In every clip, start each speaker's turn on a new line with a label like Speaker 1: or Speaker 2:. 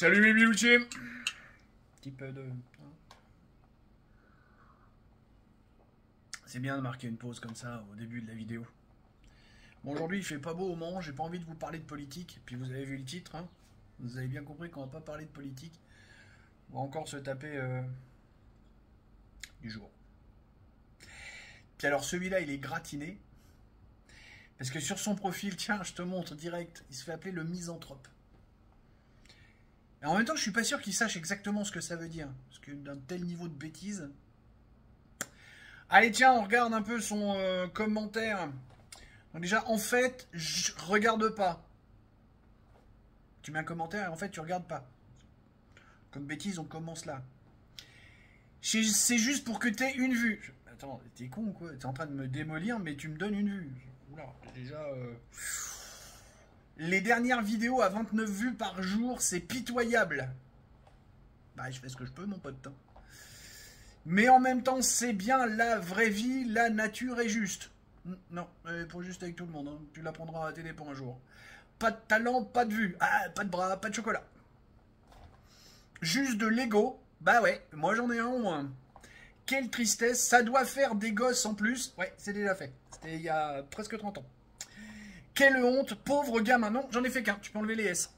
Speaker 1: Salut mes bilouchis. Petit peu de... C'est bien de marquer une pause comme ça au début de la vidéo. Bon, aujourd'hui il fait pas beau au Mans, j'ai pas envie de vous parler de politique. Puis vous avez vu le titre, hein. Vous avez bien compris qu'on va pas parler de politique. On va encore se taper du jour. Puis alors celui-là il est gratiné. Parce que sur son profil, tiens, je te montre direct, il se fait appeler le misanthrope. Et en même temps, je suis pas sûr qu'il sache exactement ce que ça veut dire. Parce que d'un tel niveau de bêtise... Allez, tiens, on regarde un peu son commentaire. Donc déjà, en fait, je regarde pas. Tu mets un commentaire et en fait, tu regardes pas. Comme bêtise, on commence là. C'est juste pour que tu aies une vue. Attends, t'es con ou quoi? T'es en train de me démolir, mais tu me donnes une vue. Oula, déjà... Les dernières vidéos à 29 vues par jour, c'est pitoyable. Bah, je fais ce que je peux, mon pote. Mais en même temps, c'est bien la vraie vie, la nature est juste. Non, pour juste avec tout le monde. Hein. Tu l'apprendras à la télé pour un jour. Pas de talent, pas de vue. Ah, pas de bras, pas de chocolat. Juste de l'ego. Bah ouais, moi j'en ai un au moins. Quelle tristesse, ça doit faire des gosses en plus. Ouais, c'est déjà fait. C'était il y a presque 30 ans. Quelle honte, pauvre gamin. Non, j'en ai fait qu'un, tu peux enlever les S.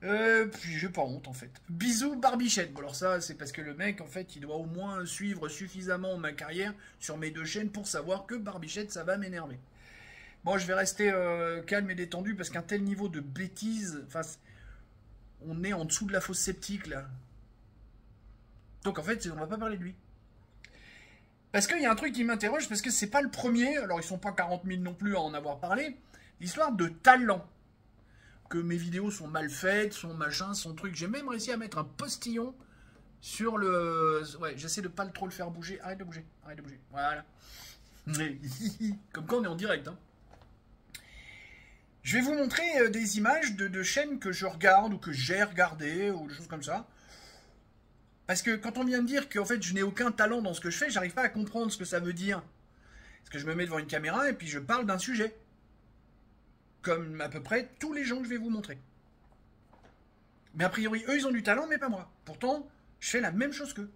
Speaker 1: Puis j'ai pas honte en fait. Bisous Barbichette. Bon alors ça c'est parce que le mec en fait il doit au moins suivre suffisamment ma carrière sur mes deux chaînes pour savoir que Barbichette ça va m'énerver. Bon je vais rester calme et détendu parce qu'un tel niveau de bêtise, enfin on est en dessous de la fosse septique là. Donc en fait on va pas parler de lui. Parce qu'il y a un truc qui m'interroge, parce que c'est pas le premier, alors ils sont pas 40 000 non plus à en avoir parlé, l'histoire de talent. Que mes vidéos sont mal faites, son machin, son truc. J'ai même réussi à mettre un postillon sur le... Ouais, j'essaie de pas trop le faire bouger. Arrête de bouger, arrête de bouger. Voilà. Comme quand on est en direct. Hein. Je vais vous montrer des images de chaînes que je regarde ou que j'ai regardées ou des choses comme ça. Parce que quand on vient de dire qu'en fait je n'ai aucun talent dans ce que je fais, j'arrive pas à comprendre ce que ça veut dire. Parce que je me mets devant une caméra et puis je parle d'un sujet. Comme à peu près tous les gens que je vais vous montrer. Mais a priori, eux, ils ont du talent, mais pas moi. Pourtant, je fais la même chose qu'eux.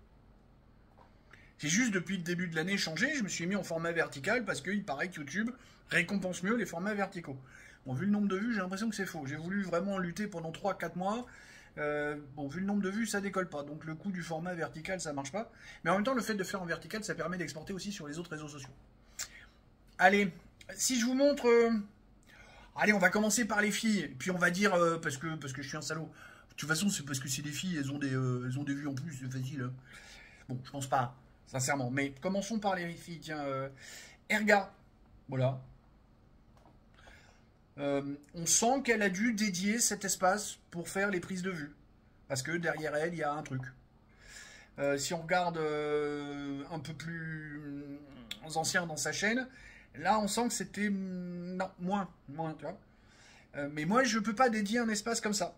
Speaker 1: J'ai juste, depuis le début de l'année, changé. Je me suis mis en format vertical parce qu'il paraît que YouTube récompense mieux les formats verticaux. Bon, vu le nombre de vues, j'ai l'impression que c'est faux. J'ai voulu vraiment lutter pendant 3-4 mois. Bon, vu le nombre de vues, ça décolle pas. Donc le coup du format vertical, ça marche pas. Mais en même temps, le fait de faire en vertical, ça permet d'exporter aussi sur les autres réseaux sociaux. Allez, si je vous montre... Allez, on va commencer par les filles. Puis on va dire, parce que je suis un salaud. De toute façon, c'est parce que c'est des filles, elles ont des vues en plus, c'est facile. Bon, je pense pas, sincèrement. Mais commençons par les filles. Tiens, Erga. Voilà. On sent qu'elle a dû dédier cet espace pour faire les prises de vue. Parce que derrière elle, il y a un truc. Si on regarde un peu plus ancien dans sa chaîne, là, on sent que c'était... Non, moins, tu vois. Mais moi, je peux pas dédier un espace comme ça.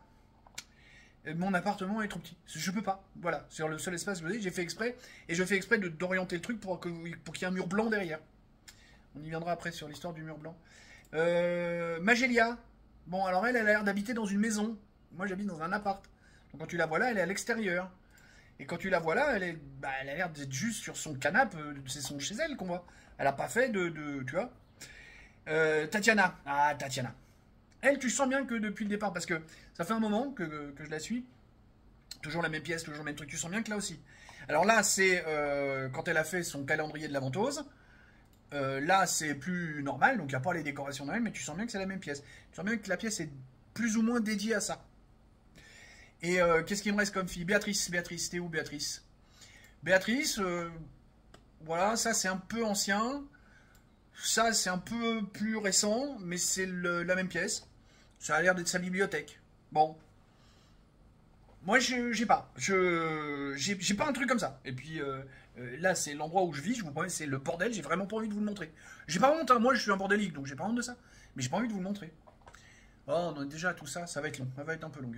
Speaker 1: Mon appartement est trop petit. Je peux pas. Voilà, c'est le seul espace que j'ai fait exprès. Et je fais exprès d'orienter le truc pour qu'il y ait un mur blanc derrière. On y viendra après sur l'histoire du mur blanc. Magélia. Bon, alors elle a l'air d'habiter dans une maison. Moi, j'habite dans un appart. Donc quand tu la vois là, elle est à l'extérieur. Et quand tu la vois là, elle a l'air d'être juste sur son canapé. C'est chez elle qu'on voit. Elle a pas fait tu vois. Tatiana. Ah, Tatiana. Elle, tu sens bien que depuis le départ, parce que ça fait un moment que je la suis. Toujours la même pièce, toujours le même truc. Tu sens bien que là aussi. Alors là, c'est quand elle a fait son calendrier de la ventouse. Là, c'est plus normal, donc il n'y a pas les décorations Noël, mais tu sens bien que c'est la même pièce. Tu sens bien que la pièce est plus ou moins dédiée à ça. Et qu'est-ce qu'il me reste comme fille? Béatrice, t'es où Béatrice? Béatrice, voilà, ça c'est un peu ancien. Ça c'est un peu plus récent, mais c'est la même pièce. Ça a l'air d'être sa bibliothèque. Bon. Moi, j'ai pas. J'ai pas un truc comme ça. Et puis, là, c'est l'endroit où je vis. Je vous promets, c'est le bordel. J'ai vraiment pas envie de vous le montrer. J'ai pas honte, hein. Moi, je suis un bordélique, donc j'ai pas honte de ça. Mais j'ai pas envie de vous le montrer. Oh, on a déjà tout ça. Ça va être long. Ça va être un peu long.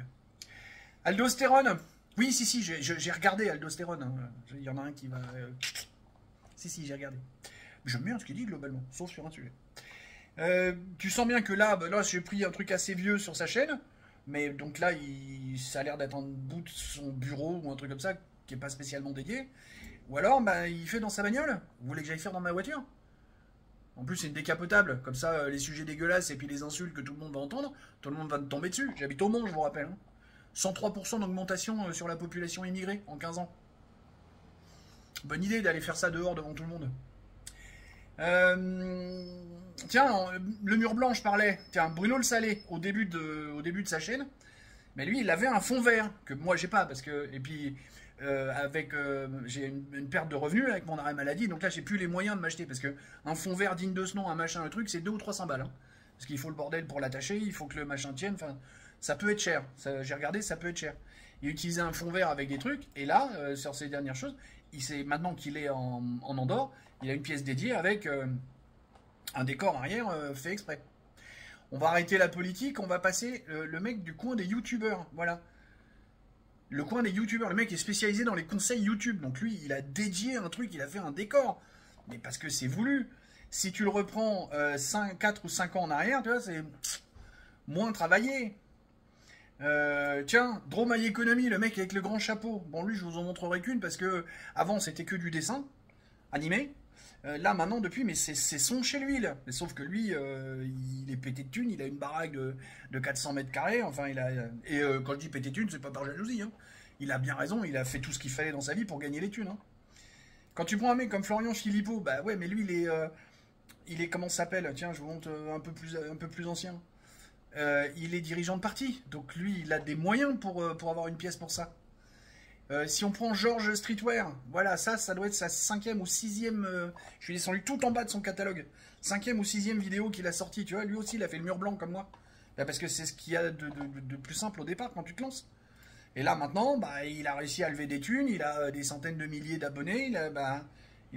Speaker 1: Aldostérone. Oui, si, j'ai regardé Aldostérone. Hein. Il y en a un qui va... Si, j'ai regardé. J'aime bien ce qu'il dit, globalement. Sauf sur un sujet. Tu sens bien que là, j'ai pris un truc assez vieux sur sa chaîne. Mais donc là, ça a l'air d'être un bout de son bureau ou un truc comme ça qui est pas spécialement dédié. Ou alors, bah, il fait dans sa bagnole. Vous voulez que j'aille faire dans ma voiture? En plus, c'est une décapotable. Comme ça, les sujets dégueulasses et puis les insultes que tout le monde va entendre, tout le monde va me tomber dessus. J'habite au Mans, je vous rappelle, hein. 103% d'augmentation sur la population immigrée en 15 ans. Bonne idée d'aller faire ça dehors devant tout le monde. Tiens, le mur blanc, je parlais. Tiens, Bruno Le Salé, au début de sa chaîne, mais lui, il avait un fond vert, que moi, j'ai pas, parce que... Et puis, j'ai une perte de revenus avec mon arrêt maladie, donc là, j'ai plus les moyens de m'acheter, parce que un fond vert digne de ce nom, un machin, un truc, c'est 200 ou 300 balles. Hein. Parce qu'il faut le bordel pour l'attacher, il faut que le machin tienne, enfin, ça peut être cher. J'ai regardé, ça peut être cher. Il utilisait un fond vert avec des trucs, et là, sur ces dernières choses, maintenant qu'il est en Andorre, il a une pièce dédiée avec un décor arrière fait exprès. On va arrêter la politique, on va passer le mec du coin des youtubeurs. Voilà. Le coin des youtubeurs. Le mec est spécialisé dans les conseils YouTube. Donc lui, il a dédié un truc, il a fait un décor. Mais parce que c'est voulu. Si tu le reprends 4 ou 5 ans en arrière, tu vois, c'est moins travaillé. Tiens, Draw My Economy, le mec avec le grand chapeau. Bon, lui, je vous en montrerai qu'une parce que avant c'était que du dessin animé. Là, maintenant, depuis, mais c'est son chez lui, là. Mais sauf que lui, il est pété de thunes, il a une baraque de 400 mètres carrés. Enfin, quand je dis pété de thunes, c'est pas par jalousie. Hein. Il a bien raison, il a fait tout ce qu'il fallait dans sa vie pour gagner les thunes. Hein. Quand tu prends un mec comme Florian Philippot, bah ouais, mais lui, il est comment ça s'appelle? Tiens, je vous montre un peu plus ancien. Il est dirigeant de parti, donc lui, il a des moyens pour avoir une pièce pour ça. Si on prend George Streetwear, voilà, ça doit être sa 5e ou 6e. Je suis descendu tout en bas de son catalogue. 5e ou 6e vidéo qu'il a sorti, tu vois. Lui aussi, il a fait le mur blanc comme moi. Bah, parce que c'est ce qu'il y a de plus simple au départ quand tu te lances. Et là, maintenant, bah, il a réussi à lever des thunes, il a des centaines de milliers d'abonnés, il a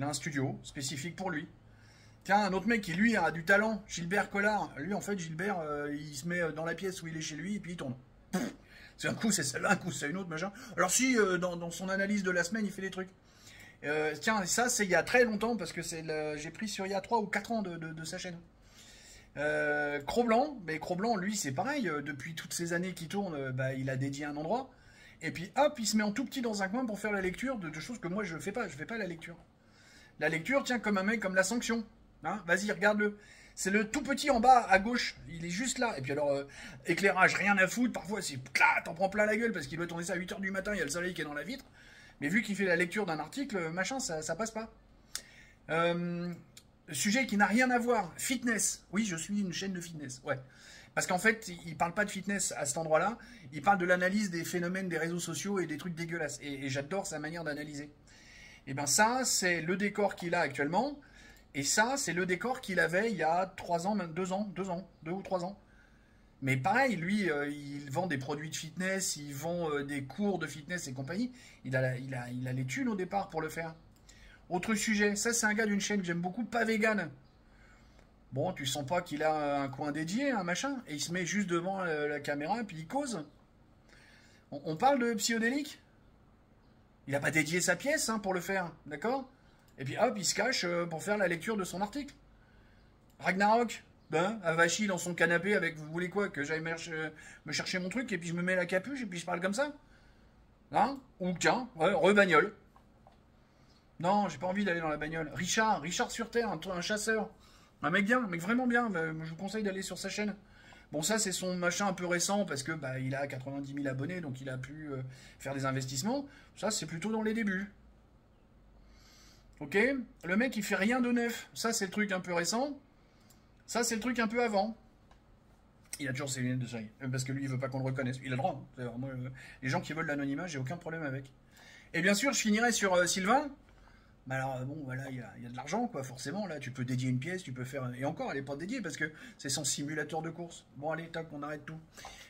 Speaker 1: un studio spécifique pour lui. Tiens, un autre mec qui, lui, a du talent, Gilbert Collard. Lui, en fait, Gilbert, il se met dans la pièce où il est chez lui et puis il tourne. C'est un coup, c'est celle-là, un coup, c'est une autre, machin. Alors si, dans son analyse de la semaine, il fait des trucs. Tiens, ça, c'est il y a très longtemps, parce que j'ai pris sur il y a 3 ou 4 ans de sa chaîne. Cro-Blanc, mais Cro-Blanc, lui, c'est pareil. Depuis toutes ces années qu'il tourne, bah, il a dédié un endroit. Et puis, hop, il se met en tout petit dans un coin pour faire la lecture de choses que moi, je fais pas. Je fais pas la lecture. La lecture, tiens, comme un mec, comme la sanction. Hein, vas-y, regarde-le. C'est le tout petit en bas à gauche, il est juste là. Et puis alors, éclairage, rien à foutre. Parfois, c'est t'en prends plein la gueule parce qu'il doit tourner ça à 8h du matin, il y a le soleil qui est dans la vitre. Mais vu qu'il fait la lecture d'un article, machin, ça passe pas. Sujet qui n'a rien à voir, fitness. Oui, je suis une chaîne de fitness, ouais. Parce qu'en fait, il parle pas de fitness à cet endroit-là, il parle de l'analyse des phénomènes des réseaux sociaux et des trucs dégueulasses. Et j'adore sa manière d'analyser. Et bien ça, c'est le décor qu'il a actuellement. Et ça, c'est le décor qu'il avait il y a 3 ans, 2 ou 3 ans. Mais pareil, lui, il vend des produits de fitness, il vend des cours de fitness et compagnie. Il a les thunes au départ pour le faire. Autre sujet, ça c'est un gars d'une chaîne que j'aime beaucoup, pas vegan. Bon, tu sens pas qu'il a un coin dédié, un machin, et il se met juste devant la caméra et puis il cause. On parle de psychodélique? Il n'a pas dédié sa pièce pour le faire, d'accord? Et puis hop, il se cache pour faire la lecture de son article. Ragnarok, ben, Avachi dans son canapé avec, vous voulez quoi, que j'aille me chercher mon truc et puis je me mets la capuche et puis je parle comme ça? Hein? Ou tiens, ouais, rebagnole. Non, j'ai pas envie d'aller dans la bagnole. Richard sur Terre, un chasseur. Un mec bien, un mec vraiment bien. Ben, je vous conseille d'aller sur sa chaîne. Bon, ça, c'est son machin un peu récent parce que bah, il a 90 000 abonnés, donc il a pu faire des investissements. Ça, c'est plutôt dans les débuts. Ok, le mec il fait rien de neuf. Ça c'est le truc un peu récent. Ça c'est le truc un peu avant. Il a toujours ses lunettes de soleil. Parce que lui il veut pas qu'on le reconnaisse. Il a le droit. Hein. Vraiment, les gens qui veulent l'anonymat, j'ai aucun problème avec. Et bien sûr, je finirai sur Sylvain. Bah alors bon, voilà, il y a de l'argent quoi, forcément. Là, tu peux dédier une pièce, tu peux faire. Et encore, elle est pas dédiée parce que c'est son simulateur de course. Bon, allez, tac, on arrête tout.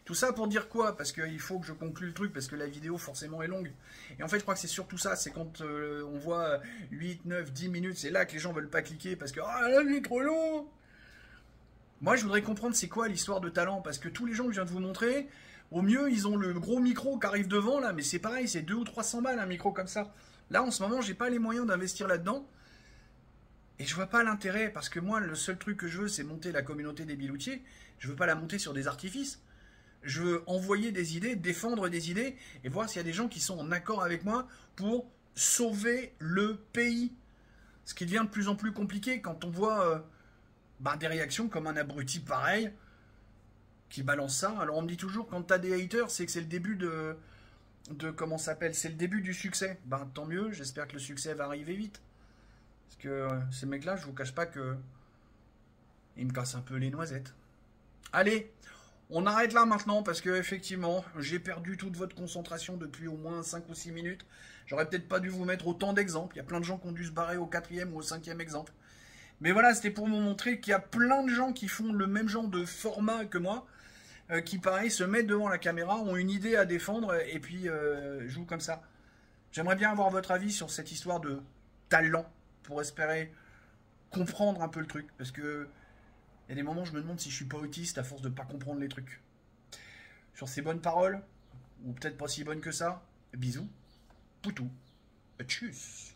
Speaker 1: Tout ça pour dire quoi? Parce qu'il faut que je conclue le truc, parce que la vidéo forcément est longue. Et en fait, je crois que c'est surtout ça, c'est quand on voit 8, 9, 10 minutes, c'est là que les gens veulent pas cliquer, parce que « Ah, là, il est trop long !» Moi, je voudrais comprendre c'est quoi l'histoire de talent, parce que tous les gens que je viens de vous montrer, au mieux, ils ont le gros micro qui arrive devant, là, mais c'est pareil, c'est 200 ou 300 balles un micro comme ça. Là, en ce moment, j'ai pas les moyens d'investir là-dedans. Et je vois pas l'intérêt, parce que moi, le seul truc que je veux, c'est monter la communauté des biloutiers. Je veux pas la monter sur des artifices. Je veux envoyer des idées, défendre des idées et voir s'il y a des gens qui sont en accord avec moi pour sauver le pays. Ce qui devient de plus en plus compliqué quand on voit des réactions comme un abruti pareil qui balance ça. Alors on me dit toujours quand t'as des haters, c'est que c'est le début de comment ça s'appelle, c'est le début du succès. Ben tant mieux, j'espère que le succès va arriver vite. Parce que ces mecs-là, je vous cache pas que ils me cassent un peu les noisettes. Allez, on arrête là maintenant parce que effectivement, j'ai perdu toute votre concentration depuis au moins 5 ou 6 minutes. J'aurais peut-être pas dû vous mettre autant d'exemples. Il y a plein de gens qui ont dû se barrer au 4e ou au 5e exemple. Mais voilà, c'était pour vous montrer qu'il y a plein de gens qui font le même genre de format que moi, qui pareil se mettent devant la caméra, ont une idée à défendre et puis jouent comme ça. J'aimerais bien avoir votre avis sur cette histoire de talent pour espérer comprendre un peu le truc. Parce que il y a des moments où je me demande si je suis pas autiste à force de pas comprendre les trucs. Sur ces bonnes paroles, ou peut-être pas si bonnes que ça, bisous, poutou, tchuss.